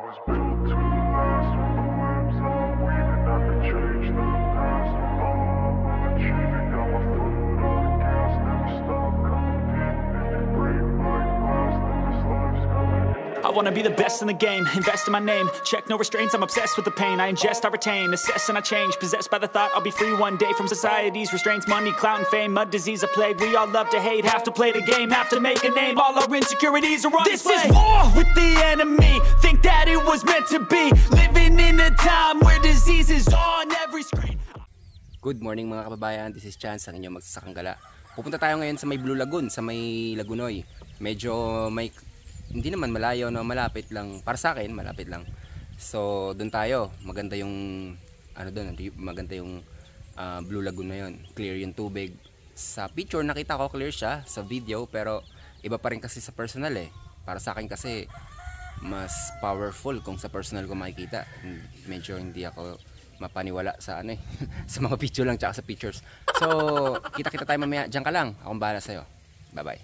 was built to last with the webs and the weaving. I could change the past. I'm all achieving. Got my foot on the gas, never stop competing. If you break my glass, then this life's gonna end. I wanna be the best in the game, invest in my name. Check no restraints, I'm obsessed with the pain. I ingest, I retain, assess and I change. Possessed by the thought I'll be free one day from society's restraints. Money, clout and fame, mud, disease, a plague. We all love to hate, have to play the game, have to make a name. All our insecurities are on display. This is war with the enemy, think that it was meant to be. Living in a time where disease is on every screen. Good morning mga kababayan, this is Chance, ang inyong magsasakang gala. Pupunta tayo ngayon sa may Blue Lagoon, sa may Lagunoy. Medyo may, hindi naman malayo, no? Malapit lang, para sa akin malapit lang. So doon tayo, maganda yung ano doon, maganda yung Blue Lagoon na yun. Clear yung tubig. Sa picture nakita ko clear siya, sa video, pero iba pa rin kasi sa personal eh. Para sa akin kasi mas powerful kung sa personal ko makikita. Medyo hindi ako mapaniwala sa ano eh sa mga picture lang tsaka sa pictures. So kita-kita tayo mamaya. Diyan ka lang, akong bahala sa'yo. Bye bye.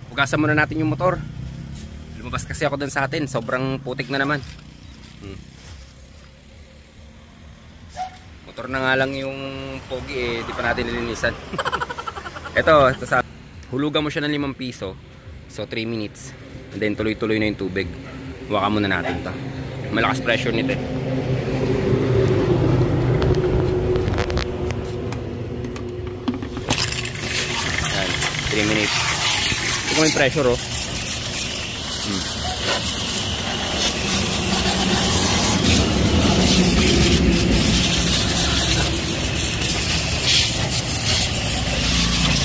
Hugasan muna natin yung motor. Lumabas kasi ako dun sa atin, sobrang putik na naman. Motor na nga lang yung pogi eh, di pa natin nilinisan. ito sa hulugan mo siya ng 5 piso. So 3 minutes. And then tuloy-tuloy na yung tubig. Huwakan muna natin to. Malakas pressure nito eh. Yan, 3 minutes. Ito ko yung pressure oh.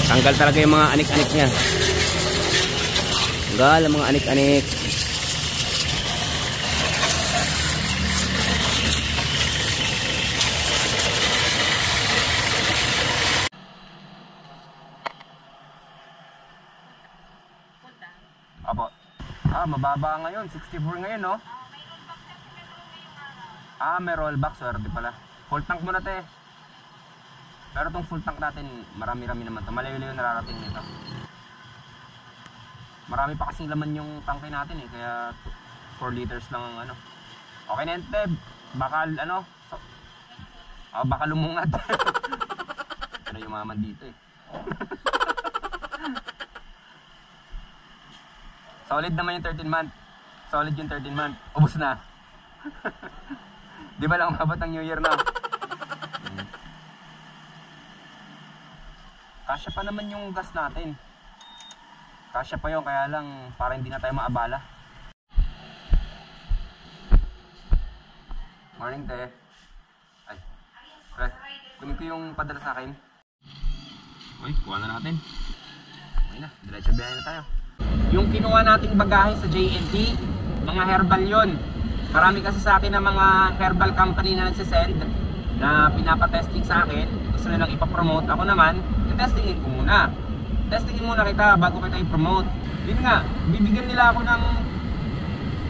Tanggal talaga yung mga anik-anik niya. Tanggal ang mga anik-anik. Apo. Mababa ngayon. 64 ngayon, no? May rollback. Swerte pala. Full tank muna, te. Pero itong full tank natin, marami-rami naman ito. Malayo-layo nararating nito. Marami pa kasing laman yung tanke natin eh. Kaya 4 liters lang ang ano. Okay na yun, te. Baka ano, baka lumungad. Pero yumaman dito eh. Solid naman yung 13 month. Solid yung 13 month. Ubus na. Di ba lang umabot ng New Year na? Kasya pa naman yung gas natin. Kasya pa yun, kaya lang para hindi na tayo maabala. Morning, te. Ay, pre, kunin ko yung padala sa akin. Uy, kuha na natin. Okay na, diretso biyahe na tayo. Yung kinuha nating bagahe sa JNT, mga herbal yon. Marami kasi sa akin na mga herbal company na nagsisend na pinapatesting sa akin. Gusto nilang ipapromote. Ako naman, testingin ko muna. Testingin muna kita bago kita i-promote. Yun nga, bibigyan nila ako ng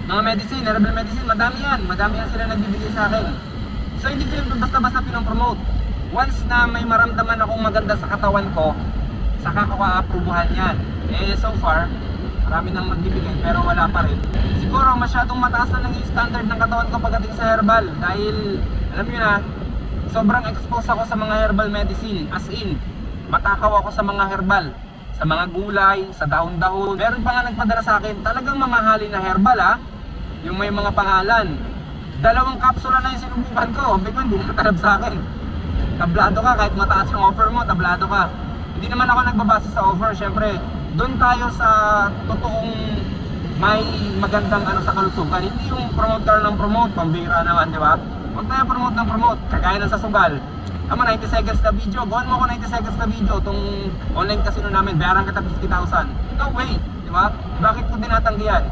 mga medicine, herbal medicine. Madami yan sila nagbibigay sa akin. So hindi ko yun basta-basta pinopromote. Once na may maramdaman akong maganda sa katawan ko, saka ko ka-aprobuhan yan. Eh so far, marami nang magbibigay pero wala pa rin. Siguro masyadong mataas na lang yung standard ng katawan ko pagdating sa herbal. Dahil, alam nyo na, sobrang exposed ako sa mga herbal medicine. As in, matakaw ako sa mga herbal, sa mga gulay, sa dahon-dahon. Meron pa nga nagpadala sa akin, talagang mamahalin na herbal ha, yung may mga pangalan. 2 kapsula na yung sinubukan ko, hindi ko hindi nakatalab sa akin. Tablado ka, kahit mataas yung offer mo, tablado ka. Hindi naman ako nagbabasa sa offer, syempre. Doon tayo sa totoong may magandang ano sa kalusugan. Hindi yung promote ka ng promote, pambira naman, di ba? Huwag tayo promote ng promote, kagaya ng sa sugal. 90 seconds na video, gawin mo ako 90 seconds na video. Itong online casino namin, bayaran kita 50,000. No way, di ba? Bakit ko tinatanggihan?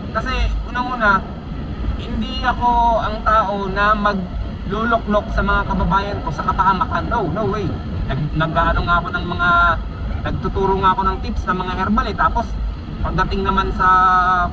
Kasi unang-una, hindi ako ang tao na magluluklok sa mga kababayan ko sa kapahamakan. No way. Nag-ano nga ako ng mga, nagtuturo nga ako ng tips ng mga herbal eh. Tapos pagdating naman sa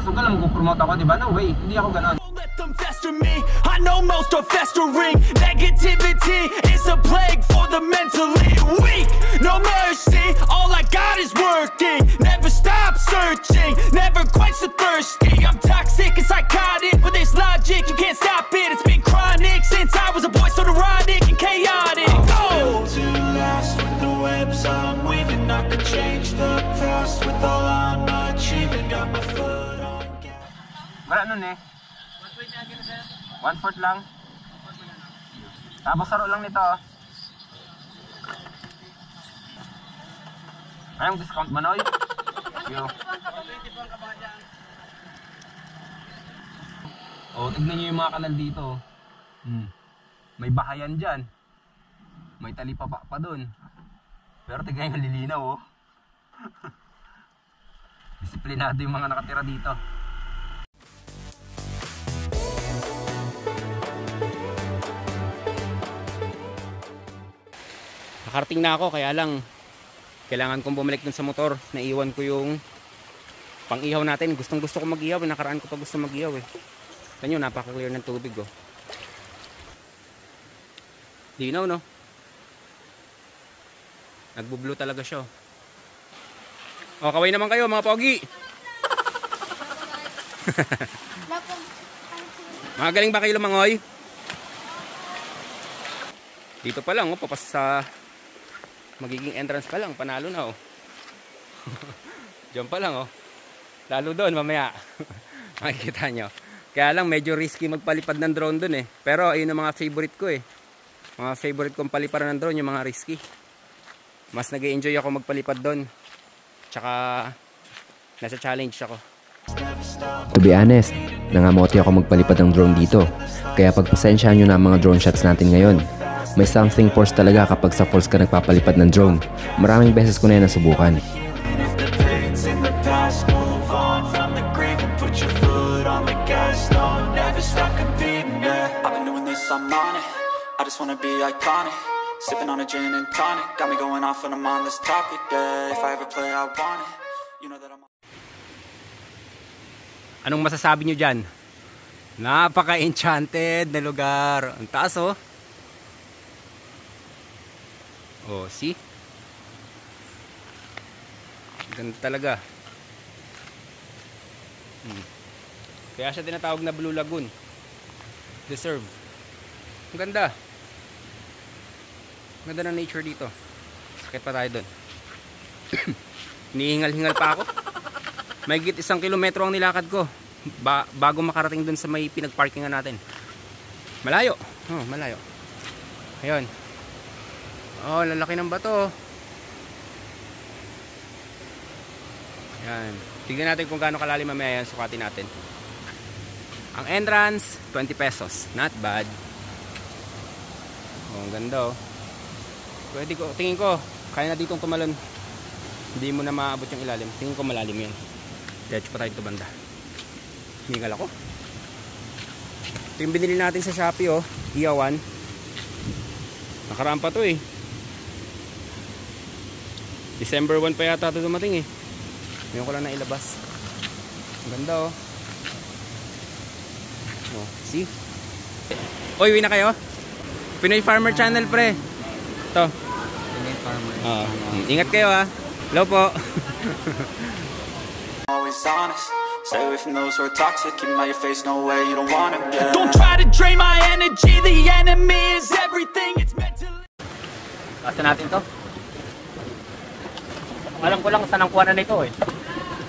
sugal, mag-promote ako, di ba? No way, hindi ako ganon. them fester me. I know most are festering. Negativity is a plague for the mentally weak. No mercy, all I got is working. Never stop searching, never quite so thirsty. I'm toxic and psychotic with this logic, you can't stop it. It's been chronic since I was a boy, so neurotic and chaotic. Built to last with the webs I'm weaving. I could change the past with all I'm achieving. Got my foot on gas. Wala nun eh. 1/4 lang. Tapos saro lang nito. Anong discount manoy? Yo. Oh, tignan niyo yung mga kanal dito. May bahayan dyan. May talipapa pa dun. Pero tignan yung lilinaw oh. Disiplinado yung mga nakatira dito. Nakarating na ako, kaya lang kailangan kong bumalik dun sa motor. Naiwan ko yung pang-ihaw natin. Gustong gusto ko mag-ihaw, nakaraan ko pa gusto mag-ihaw eh. Tanyo, napaka-clear ng tubig oh. Linaw no? Nagbo-blue talaga siya. Oh, kaway naman kayo mga pogi. Magaling ba kayo lumangoy? Dito pa lang oh, papas sa magiging entrance pa lang, panalo na oh. Diyan pa lang oh. Lalo doon mamaya. Makikita nyo. Kaya lang medyo risky magpalipad ng drone doon eh. Pero ayun ang mga favorite ko eh. Mga favorite kong paliparan ng drone, yung mga risky. Mas nag-enjoy ako magpalipad doon. Tsaka nasa challenge ako. To be honest, nangamote ako magpalipad ng drone dito. Kaya pagpasensyahan nyo na ang mga drone shots natin ngayon. May something force talaga kapag sa falls ka nagpapalipad ng drone. Maraming beses ko na yan nasubukan. If the pain's in the past, move on from the grave and put your foot on the gas. No, never stop competing, yeah. I've been doing this, I'm on it. I just wanna be iconic. Sipping on a gin and tonic. Got me going off when I'm on this topic, yeah. If I ever play, I want it. You know that I'm... Anong masasabi nyo dyan? Napaka-enchanted na lugar. Ang taas oh. Oh, see? Ganda talaga. Kaya siya tinatawag na Blue Lagoon. Deserve. Ang ganda. Ang ganda ng nature dito. Sakit pa tayo doon. Nihingal-hingal pa ako. Mahigit 1 kilometro ang nilakad ko bago makarating doon sa may pinagparkingan natin. Malayo. Oh, malayo. Ayun. Oh, lalaki ng bato. Yan. Tignan natin kung gaano kalalim mamaya yan. Sukatin natin. Ang entrance, 20 pesos. Not bad. Oh, ang ganda oh. Pwede ko, tingin ko, kaya na ditong tumalon. Hindi mo na maabot yung ilalim. Tingin ko malalim yan. Diretso pa tayo ito banda. Hingal ako. Ito yung binili natin sa Shopee oh. Iyawan. Nakaraan pa to eh. December 1 pa yata ito dumating eh. Ngayon ko lang na ilabas. Ang ganda oh. Oh, see? Oy, uwi na kayo? Pinoy Farmer Channel pre. Ito. Pinoy Farmer. Ingat kayo ha. Hello po. Always honest. Stay away from those who are toxic. Keep them out your face, no way, you don't want them, yeah. Don't try to drain my energy. The enemy is everything. It's mentally. Basta natin to. Alam ko lang saan ang kuwanan nito eh.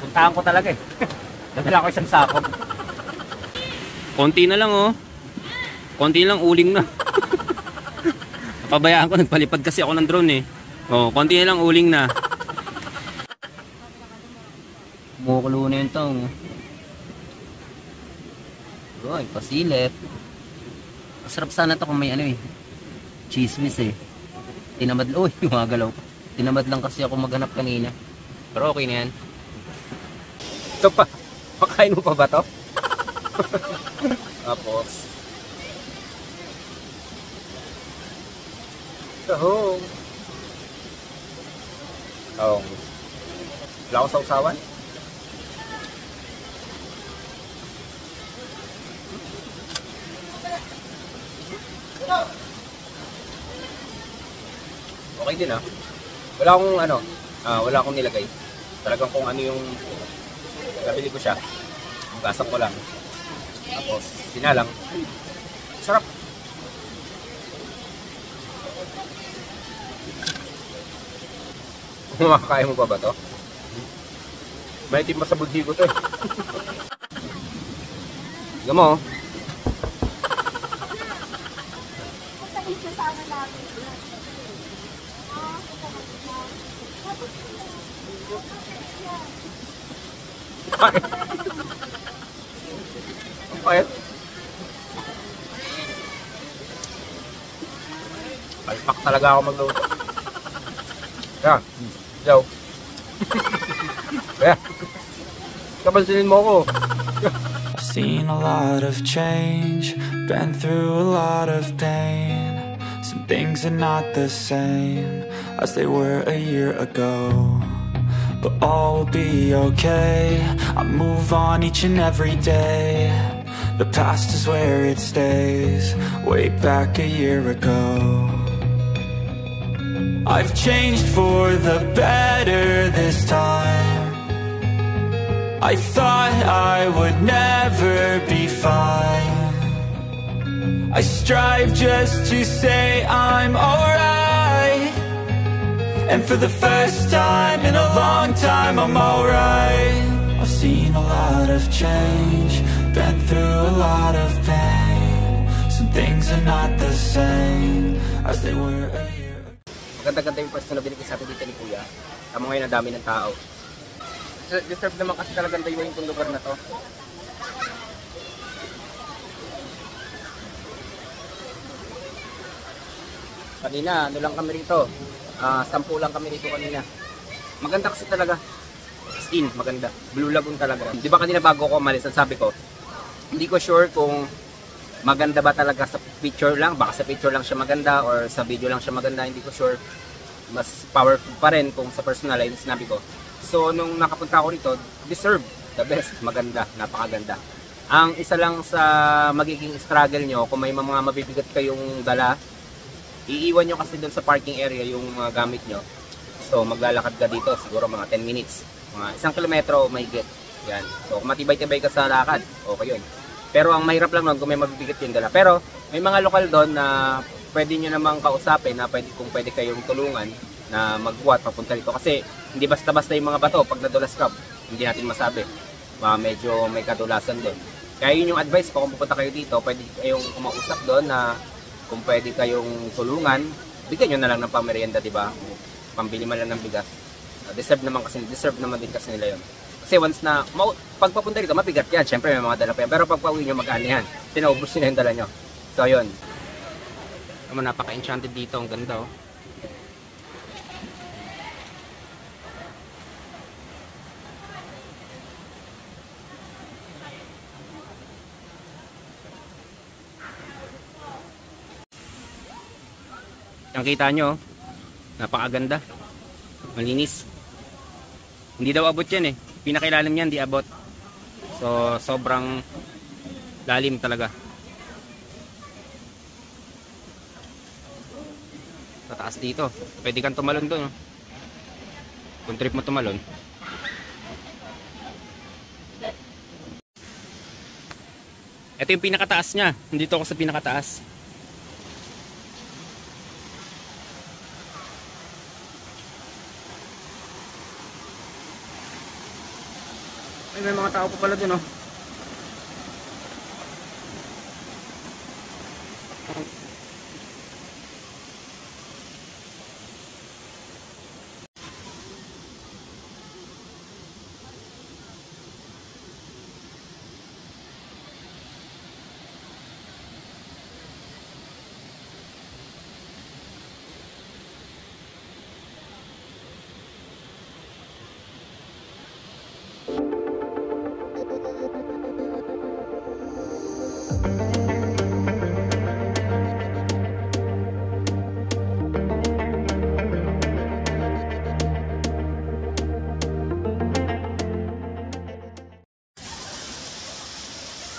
Puntahan ko talaga eh. Dadala ko isang sako. Konti na lang oh. Konti lang uling na. Napabayaan ko, nagpalipad kasi ako ng drone eh. Oh, konti na lang uling na. Kumukulo na yung tong. Uy, pasilip. Masarap sana to kung may ano eh. Chismis eh. Tinamad, uy, gumagalaw. Tinamad lang kasi ako maghanap kanina. Pero okay na yan. Ito pa. Pakain mo pa ba to? Tapos. Oh. Oh. Wala ko sa usawan? Okay din ah. Wala akong nilagay. Talagang kung ano yung nabili ko siya. Gasak ko lang. Tapos sinalang. Sarap. Makakain mo pa ba to? May itim pa sa budhi ko to eh. Tignan mo oh. Ang payat. Palpak talaga ako magluto. Kaya, Jow. Kaya, kapansinin mo ako. I've seen a lot of change, been through a lot of pain. Some things are not the same as they were a year ago, but all will be okay. I move on each and every day. The past is where it stays, way back a year ago. I've changed for the better this time. I thought I would never be fine. I strive just to say I'm alright, and for the first time in a long time I'm alright. I've seen a lot of change, been through a lot of pain. Some things are not the same as they were a year ago. Maganda-ganda yung pwesto na binigay sa atin dito ni Kuya. Tama ngayon ang dami ng tao. Deserve naman kasi talagang dayuhin itong lugar na to. Kanina, ano lang kami rito. 10 lang kami rito kanina. Maganda kasi talaga. As in, maganda. Blue Lagoon talaga. Di ba kanina bago ko umalis, sabi ko, hindi ko sure kung maganda ba talaga sa picture lang. Baka sa picture lang siya maganda or sa video lang siya maganda. Hindi ko sure. Mas powerful pa rin kung sa personal line sinabi ko. So, nung nakapunta ako rito, deserve the best. Maganda. Napakaganda. Ang isa lang sa magiging struggle nyo, kung may mga mabibigat kayong dala, iiwan nyo kasi doon sa parking area yung mga gamit nyo. So, maglalakad ka dito, siguro mga 10 minutes. Mga 1 kilometro, may get. Yan. So, kung matibay-tibay ka sa lakad, okay yun. Pero ang mahirap lang nun kung may mabibigat yung dala. Pero, may mga lokal doon na pwede nyo namang kausapin na kung pwede kayong tulungan na magbuhat papunta dito. Kasi, hindi basta-basta yung mga bato. Pag nadulas ka, hindi natin masabi. Medyo may kadulasan din. Kaya yun yung advice ko kung pupunta kayo dito, pwede kayong kumausap doon na kung pwede kayong tulungan, bigyan nyo na lang ng pamerienda, di ba? Pambili man lang ng bigas. Deserve naman din kasi nila yun. Kasi once na, pag papunta dito, mabigat yan. Siyempre may mga dala pa yan. Pero pag pauwi nyo, mag-ano yan. Tinaubos nyo yung dala nyo. So yun. Napaka-enchanted dito. Ang ganda oh. Ang kita nyo, napakaganda, malinis. Hindi daw abot yan eh. Pinakailalim yan, di abot. So, sobrang lalim talaga. Tataas dito. Pwede kang tumalon doon. Kung trip mo tumalon. Ito yung pinakataas niya. Dito ako sa pinakataas. May mga tao pa pala dun oh.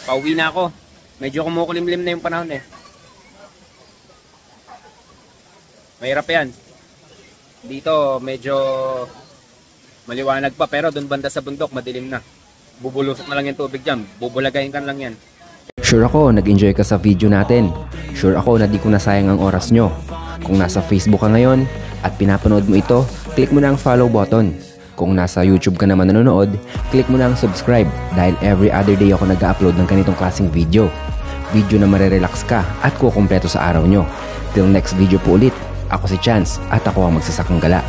Pauwi na ako. Medyo kumukulimlim na yung panahon eh. Mahirap yan. Dito medyo maliwanag pa, pero doon banda sa bundok madilim na. Bubulusok na lang yung tubig dyan, bubulagayin ka lang yan. Sure ako nag-enjoy ka sa video natin. Sure ako na di ko nasayang ang oras nyo. Kung nasa Facebook ka ngayon at pinapanood mo ito, click mo na ang follow button. Kung nasa YouTube ka naman nanonood, click mo na ang subscribe dahil every other day ako nag-upload ng ganitong klaseng video. Video na marerelax ka at kukumpleto sa araw nyo. Till next video po ulit, ako si Chance at ako ang magsasakang gala.